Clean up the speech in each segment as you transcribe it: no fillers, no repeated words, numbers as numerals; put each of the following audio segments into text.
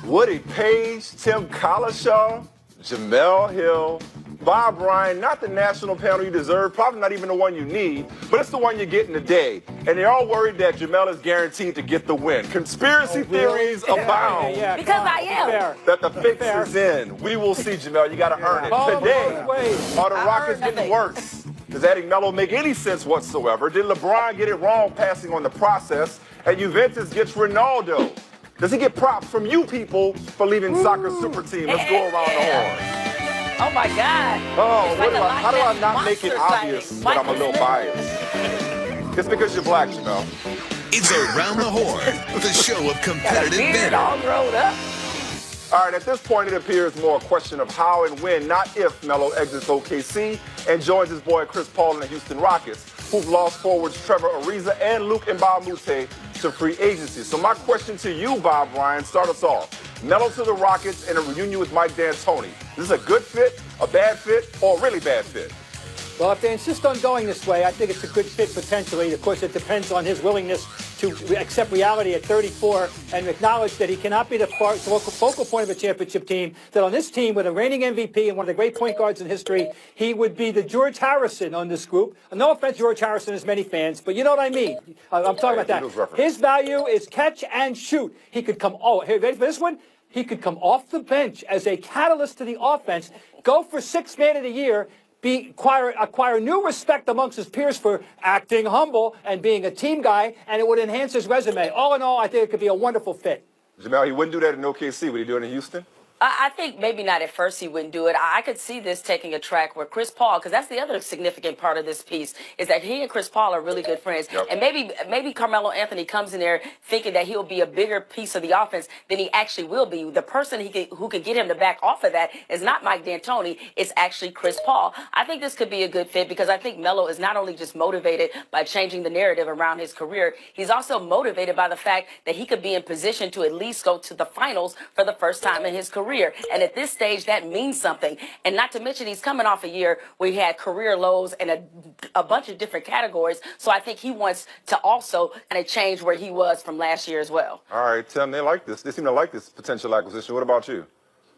Woody Page, Tim Collishaw, Jamel Hill, Bob Ryan, not the national panel you deserve, probably not even the one you need, but it's the one you're getting today. And they're all worried that Jamel is guaranteed to get the win. Conspiracy theories abound. Because I am. That the fix is in. We will see, Jamel. You got to earn it. Today, are the Rockets getting worse? Does adding Melo make any sense whatsoever? Did LeBron get it wrong passing on the process? And Juventus gets Ronaldo. Does he get props from you people for leaving soccer super team? Let's go around the horn. Oh, my God. Oh, how do I not make it obvious that I'm a little biased? It's because you're black, Jamel. It's Around the Horn, the show of competitive banter. All grown up. All right, at this point, it appears more a question of how and when, not if, Melo exits OKC and joins his boy Chris Paul and the Houston Rockets, who've lost forwards Trevor Ariza and Luc Mbah Moute to free agency. So my question to you, Bob Ryan, start us off. Melo to the Rockets and a reunion with Mike D'Antoni. Is this a good fit, a bad fit, or a really bad fit? Well, if they insist on going this way, I think it's a good fit potentially. Of course, it depends on his willingness to accept reality at 34 and acknowledge that he cannot be the focal point of a championship team, that on this team with a reigning MVP and one of the great point guards in history, he would be the George Harrison on this group. No offense, George Harrison has many fans, but you know what I mean. I'm talking about that. His value is catch and shoot. He could come, here, ready for this one? He could come off the bench as a catalyst to the offense, go for sixth man of the year, acquire new respect amongst his peers for acting humble and being a team guy, and it would enhance his resume. All in all, I think it could be a wonderful fit. Jamel, he wouldn't do that in OKC. Would he do it in Houston? I think maybe not at first he wouldn't do it. I could see this taking a track where Chris Paul, because that's the other significant part of this piece, is that he and Chris Paul are really good friends. Yep. And maybe Carmelo Anthony comes in there thinking that he'll be a bigger piece of the offense than he actually will be. The person who can get him to back off of that is not Mike D'Antoni. It's actually Chris Paul. I think this could be a good fit because I think Melo is not only just motivated by changing the narrative around his career, he's also motivated by the fact that he could be in position to at least go to the finals for the first time in his career. And at this stage, that means something. And not to mention, he's coming off a year where he had career lows in a bunch of different categories. So I think he wants to also kind of change where he was from last year as well. All right, Tim, they like this. They seem to like this potential acquisition. What about you?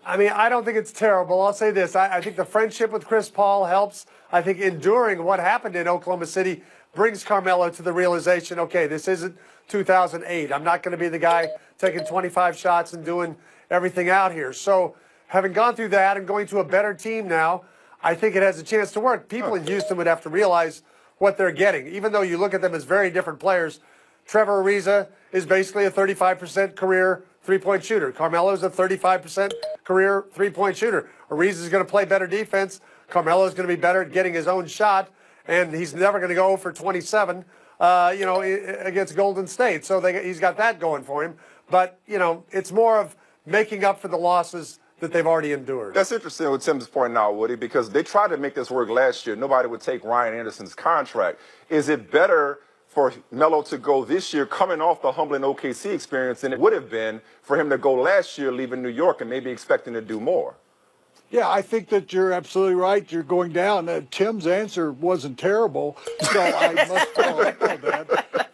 I mean, I don't think it's terrible. I'll say this. I think the friendship with Chris Paul helps. I think enduring what happened in Oklahoma City brings Carmelo to the realization, okay, this isn't 2008. I'm not going to be the guy taking 25 shots and doing everything out here. So having gone through that and going to a better team now, I think it has a chance to work. People in Houston would have to realize what they're getting. Even though you look at them as very different players, Trevor Ariza is basically a 35% career three-point shooter. Carmelo is a 35% career three-point shooter. Ariza is going to play better defense. Carmelo is going to be better at getting his own shot, and he's never going to go for 27, against Golden State. So he's got that going for him. But, it's more of making up for the losses that they've already endured. That's interesting what Tim's pointing out, Woody, because they tried to make this work last year. Nobody would take Ryan Anderson's contract. Is it better for Melo to go this year coming off the humbling OKC experience than it would have been for him to go last year leaving New York and maybe expecting to do more? Yeah, I think that you're absolutely right. You're going down. Tim's answer wasn't terrible, so I must follow up on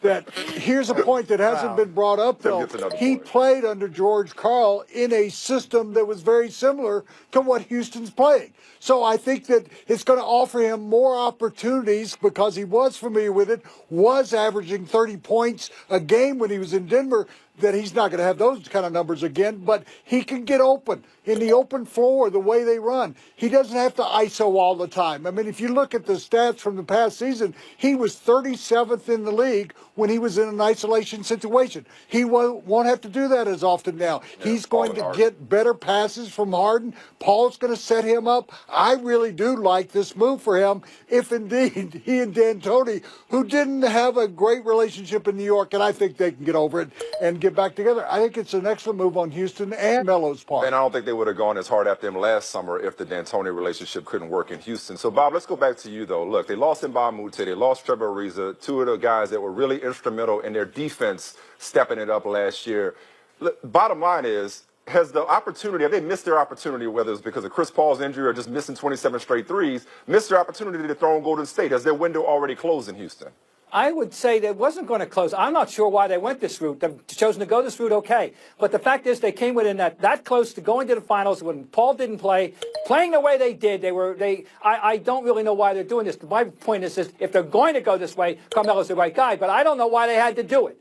that here's a point that hasn't been brought up, though. He played under George Karl in a system that was very similar to what Houston's playing. So I think that it's going to offer him more opportunities because he was familiar with it, was averaging 30 points a game when he was in Denver, that he's not going to have those kind of numbers again, but he can get open in the open floor, the way they run. He doesn't have to ISO all the time. I mean, if you look at the stats from the past season, he was 37th in the league when he was in an isolation situation. He won't have to do that as often now. Yeah, he's going to get better passes from Harden. Paul's going to set him up. I really do like this move for him, if indeed he and D'Antoni, who didn't have a great relationship in New York, and I think they can get over it and get back together. I think it's an excellent move on Houston and Melo's part. And I don't think they would have gone as hard after him last summer if the D'Antoni relationship couldn't work in Houston. So, Bob, let's go back to you, though. Look, they lost Mbah Moute. They lost Trevor Ariza, two of the guys that were really instrumental in their defense stepping it up last year. Look, bottom line is, have they missed their opportunity, whether it's because of Chris Paul's injury or just missing 27 straight threes, missed their opportunity to throw in Golden State? Has their window already closed in Houston? I would say they wasn't going to close. I'm not sure why they went this route. They've chosen to go this route, okay. But the fact is they came within that close to going to the finals when Paul didn't play. Playing the way they did, I don't really know why they're doing this. My point is if they're going to go this way, Carmelo's the right guy. But I don't know why they had to do it.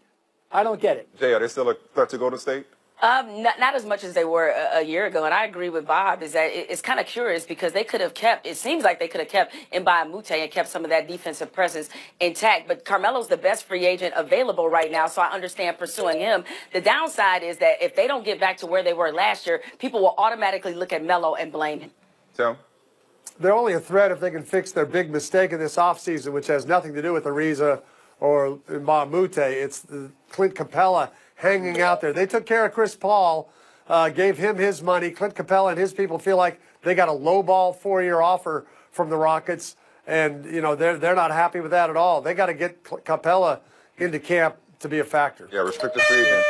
I don't get it. Jay, are they still a threat to Golden State? Not as much as they were a year ago, and I agree with Bob. Is that it's kind of curious because they could have kept. It seems like they could have kept Mbah and Moute and kept some of that defensive presence intact. But Carmelo's the best free agent available right now, so I understand pursuing him. The downside is that if they don't get back to where they were last year, people will automatically look at Melo and blame him. Tim? They're only a threat if they can fix their big mistake in this offseason, which has nothing to do with Ariza or Mbah Moute. It's Clint Capella hanging out there. They took care of Chris Paul, gave him his money. Clint Capella and his people feel like they got a lowball 4-year offer from the Rockets, and they're not happy with that at all. They got to get Capella into camp to be a factor. Yeah, restricted free agent.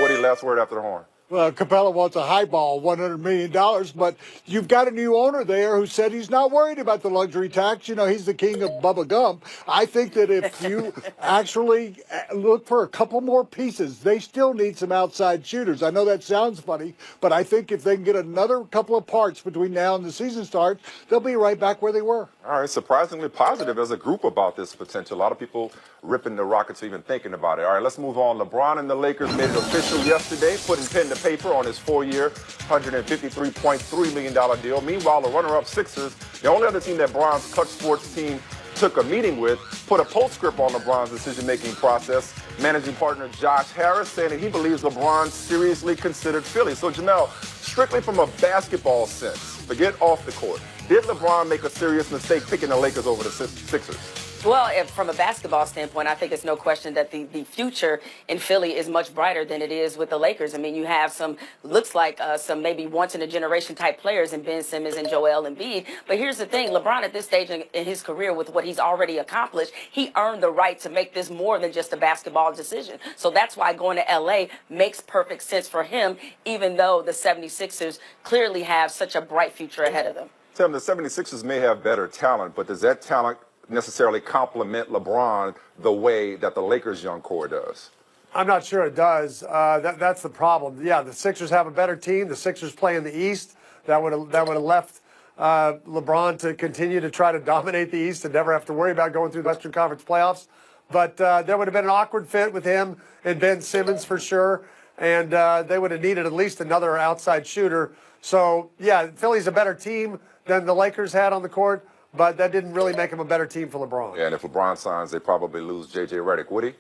Woody, last word after the horn. Well, Capella wants a highball, $100 million, but you've got a new owner there who said he's not worried about the luxury tax. He's the king of Bubba Gump. I think that if you actually look for a couple more pieces, they still need some outside shooters. I know that sounds funny, but I think if they can get another couple of parts between now and the season starts, they'll be right back where they were. All right, surprisingly positive as a group about this potential. A lot of people ripping the Rockets even thinking about it. All right, let's move on. LeBron and the Lakers made it official yesterday, putting pen to paper on his 4-year, $153.3 million deal. Meanwhile, the runner-up Sixers, the only other team that Bron's Clutch Sports team took a meeting with, put a postscript on LeBron's decision-making process. Managing partner Josh Harris saying that he believes LeBron seriously considered Philly. So, Jamel, strictly from a basketball sense, forget off the court, did LeBron make a serious mistake picking the Lakers over the Sixers? Well, from a basketball standpoint, I think it's no question that the future in Philly is much brighter than it is with the Lakers. I mean, you have some maybe once-in-a-generation type players in Ben Simmons and Joel Embiid. But here's the thing. LeBron, at this stage in his career, with what he's already accomplished, he earned the right to make this more than just a basketball decision. So that's why going to L.A. makes perfect sense for him, even though the 76ers clearly have such a bright future ahead of them. Tim, the 76ers may have better talent, but does that talent necessarily complement LeBron the way that the Lakers' young core does? I'm not sure it does. That's the problem. Yeah, the Sixers have a better team. The Sixers play in the East. That would have left LeBron to continue to try to dominate the East and never have to worry about going through the Western Conference playoffs. But there would have been an awkward fit with him and Ben Simmons for sure. And they would have needed at least another outside shooter. So, yeah, Philly's a better team than the Lakers had on the court. But that didn't really make him a better team for LeBron. Yeah, and if LeBron signs, they probably lose J.J. Redick. Would he?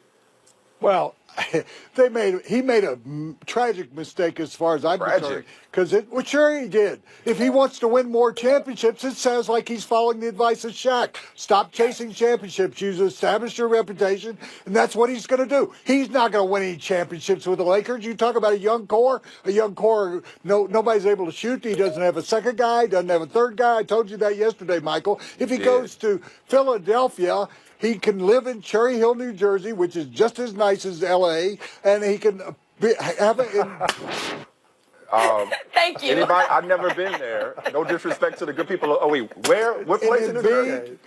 Well, he made a tragic mistake as far as I'm concerned. Because sure he did. If he wants to win more championships, it sounds like he's following the advice of Shaq. Stop chasing championships. You establish your reputation, and that's what he's going to do. He's not going to win any championships with the Lakers. You talk about a young core. Nobody's able to shoot. He doesn't have a second guy. Doesn't have a third guy. I told you that yesterday, Michael. If he goes to Philadelphia, he can live in Cherry Hill, New Jersey, which is just as nice as L.A., and he can have it in... Thank you. Anybody? I've never been there. No disrespect to the good people. Oh, wait, where? What place in New Jersey?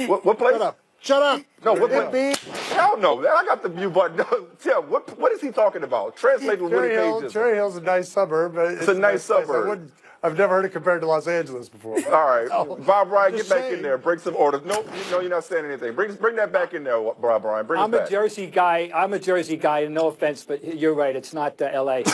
What place? Shut up. No, what place? Hell no. I got the view button. Tim, what is he talking about? Translate what he pages. Cherry Hill's a nice suburb. But it's a nice suburb. I've never heard it compared to Los Angeles before. All right. Bob Bryant, get back in there. Break some orders. Nope, you're not saying anything. Bring that back in there, Bob Bryant. Bring it back. I'm a Jersey guy, and no offense, but you're right. It's not L.A.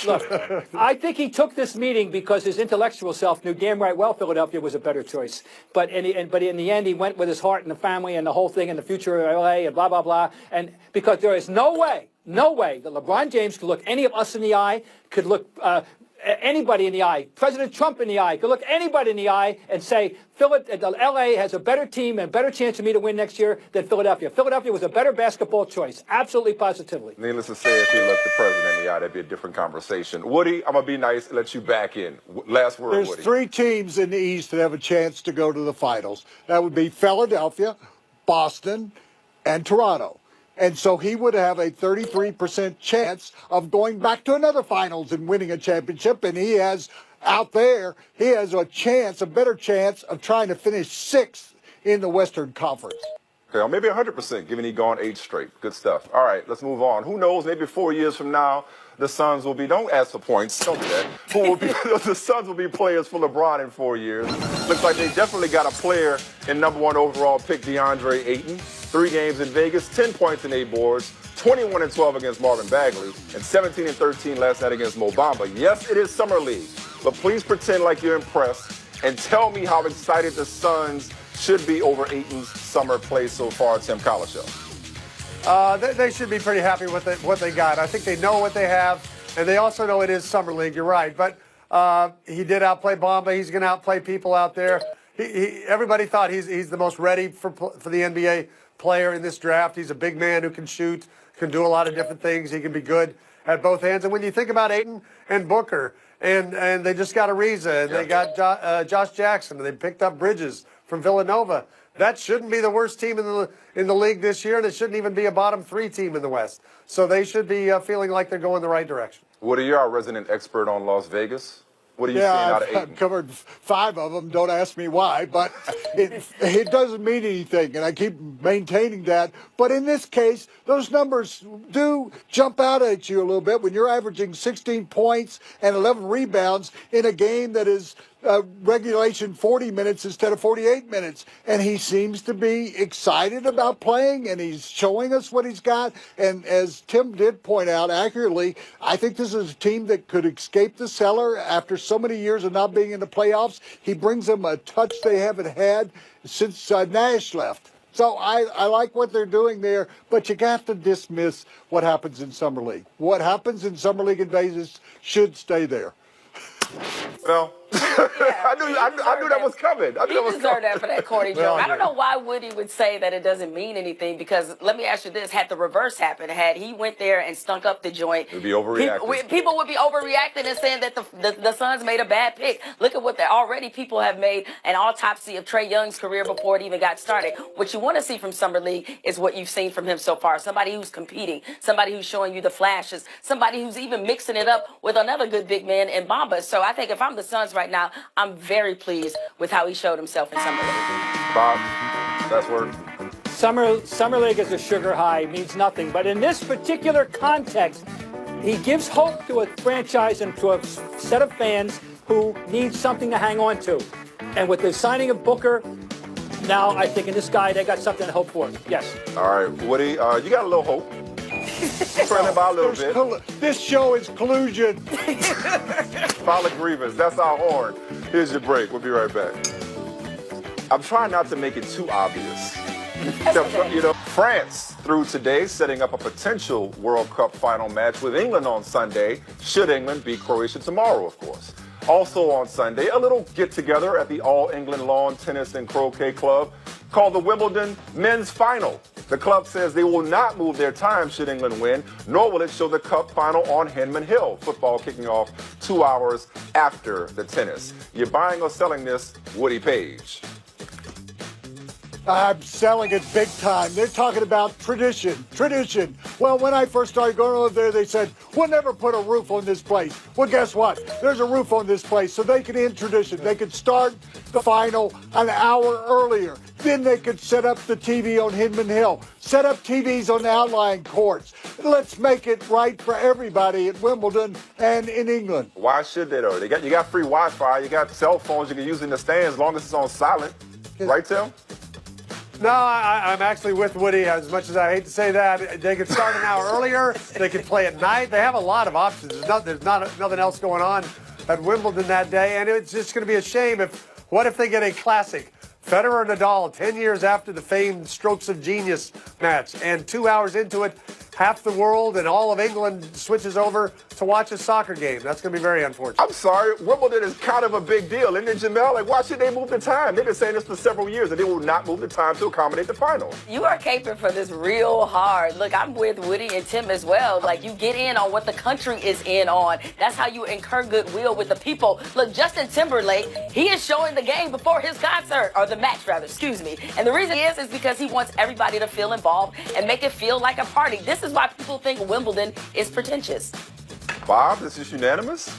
Look, I think he took this meeting because his intellectual self knew damn right well Philadelphia was a better choice. But in the end, he went with his heart and the family and the whole thing and the future of L.A. and blah, blah, blah. And because there is no way that LeBron James could look any of us in the eye, could look anybody in the eye, President Trump in the eye, could look anybody in the eye and say, L.A. has a better team and a better chance of me to win next year than Philadelphia. Philadelphia was a better basketball choice, absolutely positively. Needless to say, if he looked the president in the eye, that'd be a different conversation. Woody, I'm going to be nice and let you back in. Last word, Woody. There's 3 teams in the East that have a chance to go to the finals. That would be Philadelphia, Boston, and Toronto. And so he would have a 33% chance of going back to another finals and winning a championship. And he has a better chance of trying to finish 6th in the Western Conference. Okay, or maybe 100%, given he's gone 8 straight. Good stuff. All right, let's move on. Who knows? Maybe 4 years from now, the Suns will be. Don't ask for points. Don't do that. Who will be? The Suns will be players for LeBron in 4 years. Looks like they definitely got a player in #1 overall pick, DeAndre Ayton. 3 games in Vegas, 10 points and 8 boards, 21-12 against Marvin Bagley, and 17-13 last night against Mo Bamba. Yes, it is Summer League, but please pretend like you're impressed and tell me how excited the Suns should be over Ayton's summer play so far, Tim Collishow. They should be pretty happy with what they got. I think they know what they have, and they also know it is Summer League. You're right, but he did outplay Bamba. He's going to outplay people out there. Everybody thought he's the most ready for the NBA player in this draft. He's a big man who can shoot, can do a lot of different things. He can be good at both hands. And when you think about Ayton and Booker, and they just got Ariza, and they got Josh Jackson, and they picked up Bridges from Villanova. That shouldn't be the worst team in the league this year, and it shouldn't even be a bottom 3 team in the West. So they should be feeling like they're going the right direction. Woody, you're our resident expert on Las Vegas. What are you seeing out of Ayton? I've covered 5 of them. Don't ask me why, but it doesn't mean anything, and I keep maintaining that. But in this case, those numbers do jump out at you a little bit when you're averaging 16 points and 11 rebounds in a game that is regulation 40 minutes instead of 48 minutes. And he seems to be excited about playing, and he's showing us what he's got. And as Tim did point out accurately, I think this is a team that could escape the cellar after so many years of not being in the playoffs. He brings them a touch they haven't had since Nash left. So I like what they're doing there, but you have to dismiss what happens in Summer League. What happens in Summer League in Vegas should stay there. Well, I knew that was coming. He deserved that for that corny joke. I don't know why Woody would say that it doesn't mean anything, because let me ask you this. Had the reverse happened, had he went there and stunk up the joint, it would be overreacting. People would be overreacting and saying that the Suns made a bad pick. Look at what already people have made an autopsy of Trae Young's career before it even got started. What you want to see from Summer League is what you've seen from him so far. Somebody who's competing, somebody who's showing you the flashes, somebody who's even mixing it up with another good big man in Bamba. So I think if I'm the Suns right now, I'm very pleased with how he showed himself in Summer League. Bob, that's word. Summer League is a sugar high, means nothing. But in this particular context, he gives hope to a franchise and to a set of fans who need something to hang on to. And with the signing of Booker, now I think in this guy, they got something to hope for. Yes. All right, Woody, you got a little hope. Turn it by a little bit. This show is collusion. File a grievance. That's our horn. Here's your break. We'll be right back. I'm trying not to make it too obvious. France through today, setting up a potential World Cup final match with England on Sunday, should England beat Croatia tomorrow, of course. Also on Sunday, a little get-together at the All-England Lawn Tennis and Croquet Club called the Wimbledon Men's Final. The club says they will not move their time should England win, nor will it show the cup final on Henman Hill. Football kicking off 2 hours after the tennis. You're buying or selling this, Woody Page? I'm selling it big time. They're talking about tradition. Well, when I first started going over there, they said, we'll never put a roof on this place. Well, guess what? There's a roof on this place, so they can end tradition. They could start the final an hour earlier. Then they could set up the TV on Hinman Hill, set up TVs on the outlying courts. Let's make it right for everybody at Wimbledon and in England. Why should they, though? You got free Wi-Fi. You got cell phones you can use in the stands as long as it's on silent. Right, Tim? No, I'm actually with Woody. As much as I hate to say that, they could start an hour earlier. They could play at night. They have a lot of options. There's nothing else going on at Wimbledon that day, and it's just going to be a shame what if they get a classic? Federer and Nadal 10 years after the famed Strokes of Genius match, and 2 hours into it, half the world and all of England switches over to watch a soccer game. That's going to be very unfortunate. I'm sorry. Wimbledon is kind of a big deal. Isn't it, Jamel? Like, why should they move the time? They've been saying this for several years, and they will not move the time to accommodate the final. You are caping for this real hard. Look, I'm with Woody and Tim as well. Like, you get in on what the country is in on. That's how you incur goodwill with the people. Look, Justin Timberlake, he is showing the game before his concert, or the match, rather, excuse me. And the reason is because he wants everybody to feel involved and make it feel like a party. This is why people think Wimbledon is pretentious. Bob, this is unanimous?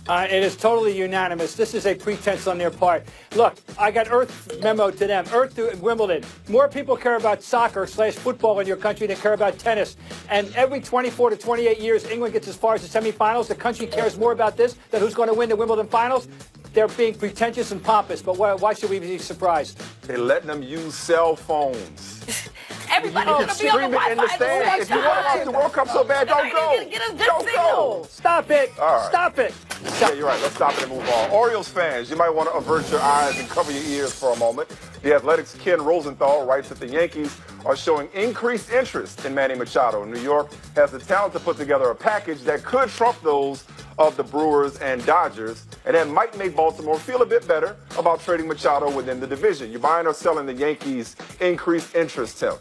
It is totally unanimous. This is a pretense on their part. Look, I got Earth memo to them. Earth to Wimbledon. More people care about soccer/football in your country than care about tennis. And every 24 to 28 years, England gets as far as the semifinals. The country cares more about this than who's going to win the Wimbledon finals. They're being pretentious and pompous, but why should we be surprised? They're letting them use cell phones. Everybody wants to be on the Wi-Fi. If you want to watch the World Cup so bad, don't go. Get a good Don't signal. go. Stop it. All right. Stop it. Yeah, you're right. Let's stop it and move on. Orioles fans, you might want to avert your eyes and cover your ears for a moment. The Athletics' Ken Rosenthal writes that the Yankees are showing increased interest in Manny Machado. New York has the talent to put together a package that could trump those of the Brewers and Dodgers, and that might make Baltimore feel a bit better about trading Machado within the division. You buying or selling the Yankees' increased interest, Tim?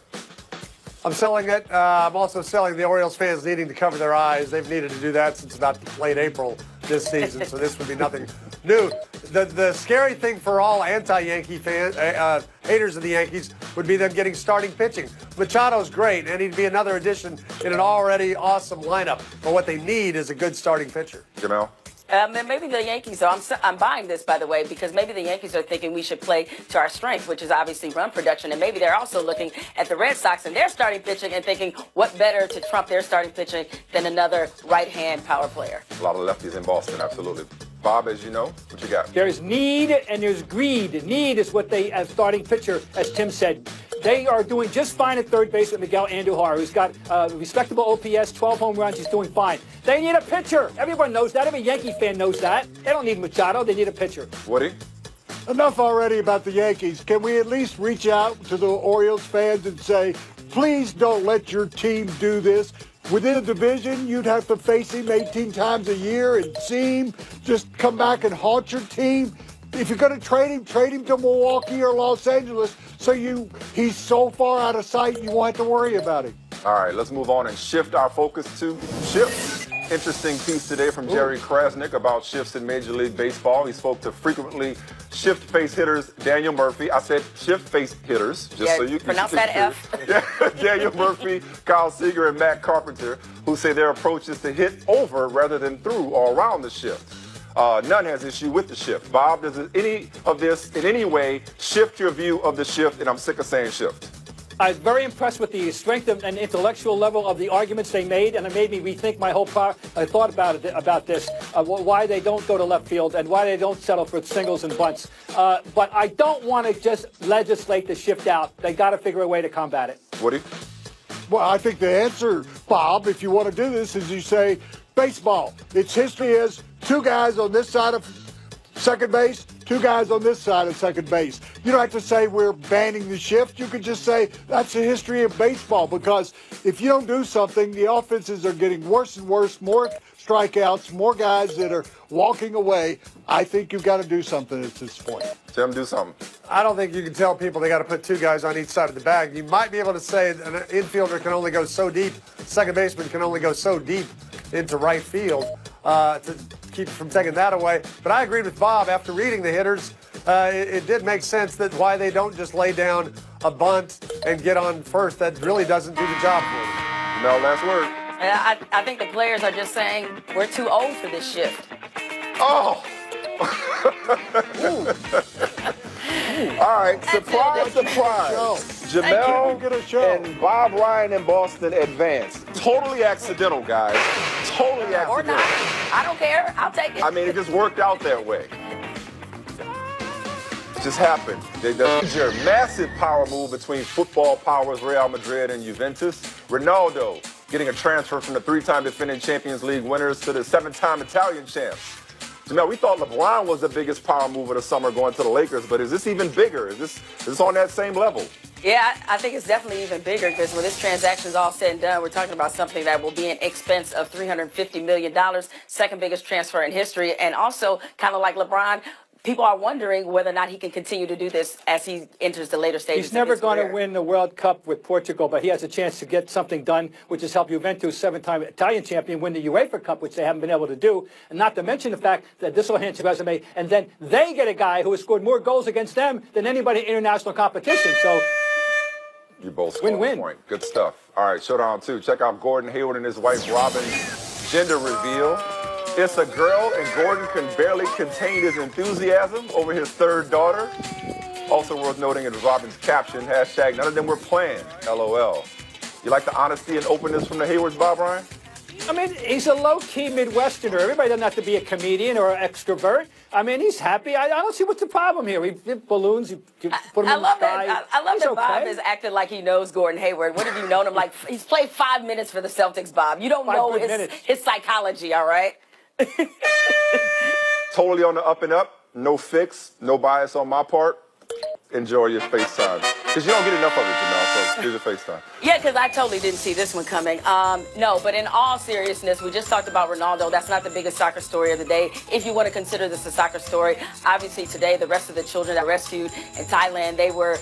I'm selling it. I'm also selling the Orioles fans needing to cover their eyes. They've needed to do that since about late April this season, so this would be nothing new. The scary thing for all anti-Yankee fans, haters of the Yankees, would be them getting starting pitching. Machado's great, and he'd be another addition in an already awesome lineup. But what they need is a good starting pitcher. Jamel? And maybe the Yankees are. I'm buying this, by the way, because maybe the Yankees are thinking we should play to our strength, which is obviously run production. And maybe they're also looking at the Red Sox and their starting pitching and thinking, what better to trump their starting pitching than another right-hand power player? A lot of lefties in Boston, absolutely. Bob, as you know, what you got? There's need and there's greed. Need is what they, as starting pitcher, as Tim said, they are doing just fine at third base with Miguel Andujar, who's got respectable OPS, 12 home runs. He's doing fine. They need a pitcher. Everyone knows that. Every Yankee fan knows that. They don't need Machado. They need a pitcher. Woody? Enough already about the Yankees. Can we at least reach out to the Orioles fans and say, please don't let your team do this? Within a division, you'd have to face him 18 times a year and see him just come back and haunt your team. If you're going to trade him to Milwaukee or Los Angeles so he's so far out of sight you won't have to worry about him. All right, let's move on and shift our focus to shifts. Interesting piece today from Jerry Krasnick about shifts in Major League Baseball. He spoke to frequently shift-face hitters Daniel Murphy. I said shift-face hitters, just so you can pronounce that F. Yeah, Daniel Murphy, Kyle Seager, and Matt Carpenter, who say their approach is to hit over rather than through or around the shift. None has issue with the shift. Bob, does any of this in any way shift your view of the shift? And I'm sick of saying shift. I'm very impressed with the strength and intellectual level of the arguments they made, and it made me rethink my whole thought about this, why they don't go to left field and why they don't settle for singles and bunts. But I don't want to just legislate the shift out. They got to figure a way to combat it. Woody? Well, I think the answer, Bob, if you want to do this, is you say baseball. Its history is two guys on this side of second base, two guys on this side of second base. You don't have to say we're banning the shift. You could just say that's the history of baseball, because if you don't do something, the offenses are getting worse and worse, more strikeouts, more guys that are walking away. I think you've got to do something at this point. Tim, do something. I don't think you can tell people they got to put two guys on each side of the bag. You might be able to say an infielder can only go so deep, second baseman can only go so deep into right field to keep from taking that away. But I agreed with Bob after reading the hitters. It did make sense that why they don't just lay down a bunt and get on first. That really doesn't do the job for them. No, last word. I think the players are just saying we're too old for this shift. Oh! All right, surprise, surprise. Jamel and Bob Ryan in Boston advanced. Totally accidental, guys. Totally accidental. Or not. I don't care. I'll take it. I mean, it just worked out that way. It just happened. There's a massive power move between football powers Real Madrid and Juventus. Ronaldo getting a transfer from the three-time defending Champions League winners to the seven-time Italian champs. Jamel, we thought LeBron was the biggest power move of the summer going to the Lakers, but is this even bigger? Is this on that same level? Yeah, I think it's definitely even bigger, because when this transaction is all said and done, we're talking about something that will be an expense of $350 million, second biggest transfer in history. And also, kind of like LeBron, people are wondering whether or not he can continue to do this as he enters the later stages. He's never going to career. win the World Cup with Portugal, but he has a chance to get something done, which has helped Juventus, seven-time Italian champion, win the UEFA Cup, which they haven't been able to do. And not to mention the fact that this will enhance his resume, and then they get a guy who has scored more goals against them than anybody in international competition. So you both scored win-win. A point. Good stuff. All right, Showdown 2. Check out Gordon Hayward and his wife Robin's gender reveal. It's a girl, and Gordon can barely contain his enthusiasm over his third daughter. Also worth noting is Robin's caption, hashtag none of them were planned, LOL. You like the honesty and openness from the Haywards, Bob Ryan? I mean, he's a low-key Midwesterner. Everybody doesn't have to be a comedian or an extrovert. I mean, he's happy. I don't see what's the problem here. We give balloons, you put them in the sky. I love He's that okay. Bob is acting like he knows Gordon Hayward. What have you known him like? He's played 5 minutes for the Celtics, Bob. You don't know his psychology, all right? Totally on the up and up. No fix, no bias on my part. Enjoy your FaceTime. Because you don't get enough of it, Janelle, so here's your FaceTime. Yeah, because I totally didn't see this one coming. No, but in all seriousness, we just talked about Ronaldo. That's not the biggest soccer story of the day. If you want to consider this a soccer story, obviously today the rest of the children that rescued in Thailand, they were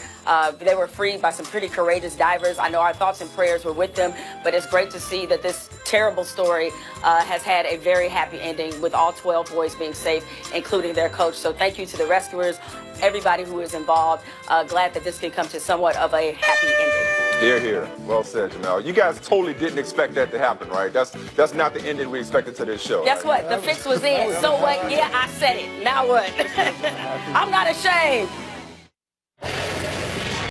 freed by some pretty courageous divers. I know our thoughts and prayers were with them, but it's great to see that this terrible story has had a very happy ending with all 12 boys being safe, including their coach. So thank you to the rescuers, everybody who is involved. Glad that this can come to somewhat of a happy ending. Here, here. Well said, Janelle. You guys totally didn't expect that to happen, right? That's not the ending we expected to this show. Guess what? The fix was in. So what? Yeah, I said it. Now what? I'm not ashamed.